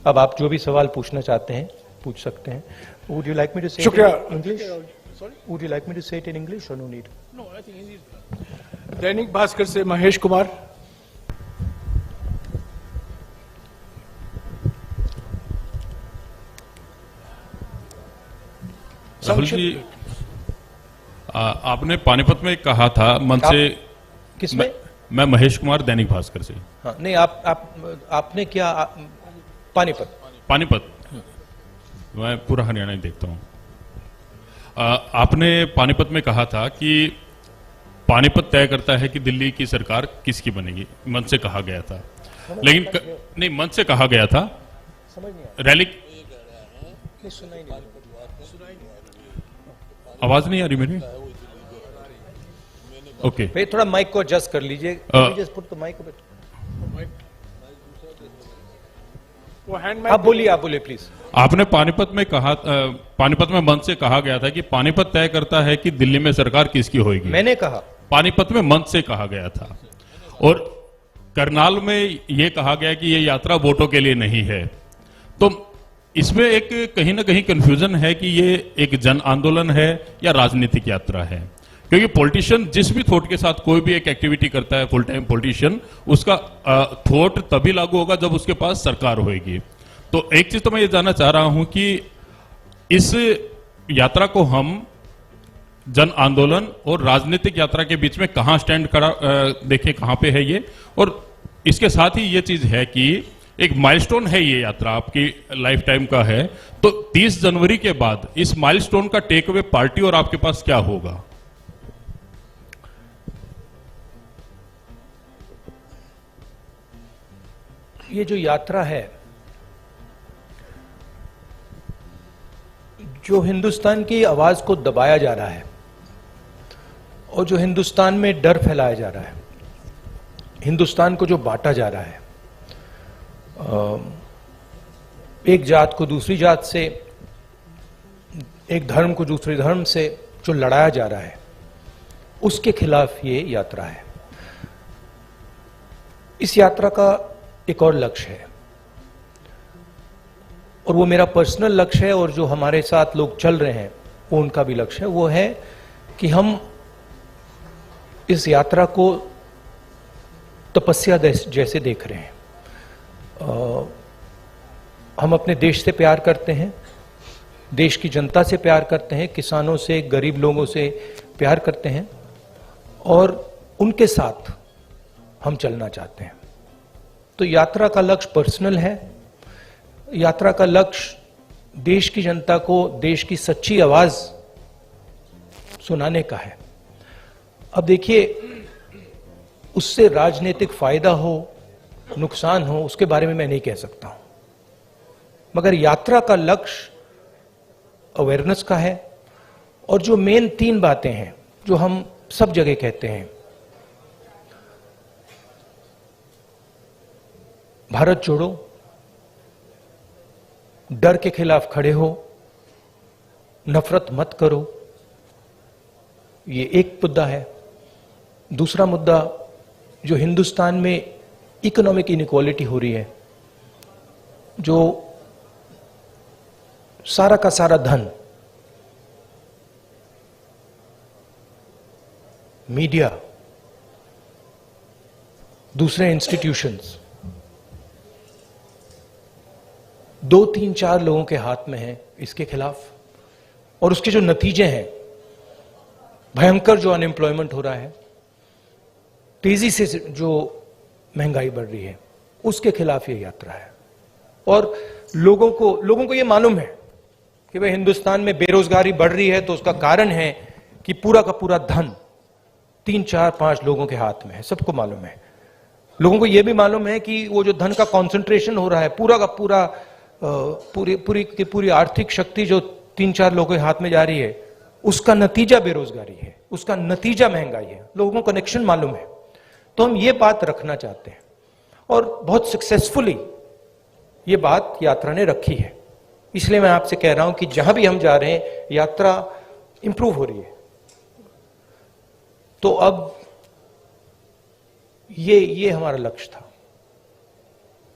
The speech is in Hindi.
अब आप जो भी सवाल पूछना चाहते हैं पूछ सकते हैं। Would you like me to say शुक्रिया। it in English? Sorry? Would you like me to say it in English or no need? No, I think Hindi is Dainik Bhaskar से महेश कुमार। राहुल जी, आपने पानीपत में कहा था मन से। किसमें? मैं महेश कुमार, दैनिक भास्कर से। हाँ, नहीं आपने क्या पानीपत मैं पूरा हरियाणा ही देखता हूँ। आपने पानीपत में कहा था कि पानीपत तय करता है कि दिल्ली की सरकार किसकी बनेगी, मन से कहा गया था। लेकिन नहीं, मन से कहा गया था। रैली आवाज नहीं आ रही मेरी। ओके, थोड़ा माइक को एडजस्ट कर लीजिए। आप बोलिए प्लीज। आपने पानीपत में कहा, पानीपत में मन से कहा गया था कि पानीपत तय करता है कि दिल्ली में सरकार किसकी होगी। मैंने कहा पानीपत में मन से कहा गया था। और करनाल में यह कहा गया कि यह यात्रा वोटों के लिए नहीं है। तो इसमें एक कहीं ना कहीं कंफ्यूजन है कि ये एक जन आंदोलन है या राजनीतिक यात्रा है, क्योंकि पॉलिटिशियन जिस भी थॉट के साथ कोई भी एक एक्टिविटी करता है, फुल टाइम पॉलिटिशियन, उसका थॉट तभी लागू होगा जब उसके पास सरकार होगी। तो एक चीज तो मैं ये जानना चाह रहा हूं कि इस यात्रा को हम जन आंदोलन और राजनीतिक यात्रा के बीच में कहां स्टैंड करा, देखें कहां पे है ये। और इसके साथ ही ये चीज है कि एक माइलस्टोन है ये यात्रा, आपकी लाइफ टाइम का है। तो 30 जनवरी के बाद इस माइलस्टोन का टेक अवे पार्टी और आपके पास क्या होगा? ये जो यात्रा है, जो हिंदुस्तान की आवाज को दबाया जा रहा है और जो हिंदुस्तान में डर फैलाया जा रहा है, हिंदुस्तान को जो बांटा जा रहा है, एक जात को दूसरी जात से, एक धर्म को दूसरे धर्म से जो लड़ाया जा रहा है, उसके खिलाफ ये यात्रा है। इस यात्रा का एक और लक्ष्य है, और वो मेरा पर्सनल लक्ष्य है, और जो हमारे साथ लोग चल रहे हैं वो उनका भी लक्ष्य है। वो है कि हम इस यात्रा को तपस्या जैसे देख रहे हैं। हम अपने देश से प्यार करते हैं, देश की जनता से प्यार करते हैं, किसानों से, गरीब लोगों से प्यार करते हैं, और उनके साथ हम चलना चाहते हैं। तो यात्रा का लक्ष्य पर्सनल है। यात्रा का लक्ष्य देश की जनता को देश की सच्ची आवाज सुनाने का है। अब देखिए, उससे राजनीतिक फायदा हो, नुकसान हो, उसके बारे में मैं नहीं कह सकता हूं, मगर यात्रा का लक्ष्य अवेयरनेस का है। और जो मेन 3 बातें हैं जो हम सब जगह कहते हैं, भारत जोड़ो, डर के खिलाफ खड़े हो, नफरत मत करो, ये एक मुद्दा है। दूसरा मुद्दा, जो हिंदुस्तान में इकोनॉमिक इनइक्वालिटी हो रही है, जो सारा का सारा धन मीडिया, दूसरे इंस्टीट्यूशंस, 2, 3, 4 लोगों के हाथ में है, इसके खिलाफ। और उसके जो नतीजे हैं, भयंकर जो अनएम्प्लॉयमेंट हो रहा है, तेजी से जो महंगाई बढ़ रही है, उसके खिलाफ ये यात्रा है। और लोगों को ये मालूम है कि भाई हिंदुस्तान में बेरोजगारी बढ़ रही है, तो उसका कारण है कि पूरा का पूरा धन 3, 4, 5 लोगों के हाथ में है। सबको मालूम है। लोगों को यह भी मालूम है कि वो जो धन का कॉन्सेंट्रेशन हो रहा है, पूरा का पूरा पूरी आर्थिक शक्ति जो 3-4 लोगों के हाथ में जा रही है, उसका नतीजा बेरोजगारी है, उसका नतीजा महंगाई है। लोगों को कनेक्शन मालूम है। तो हम ये बात रखना चाहते हैं, और बहुत सक्सेसफुली ये बात यात्रा ने रखी है। इसलिए मैं आपसे कह रहा हूं कि जहां भी हम जा रहे हैं, यात्रा इंप्रूव हो रही है। तो अब ये हमारा लक्ष्य था।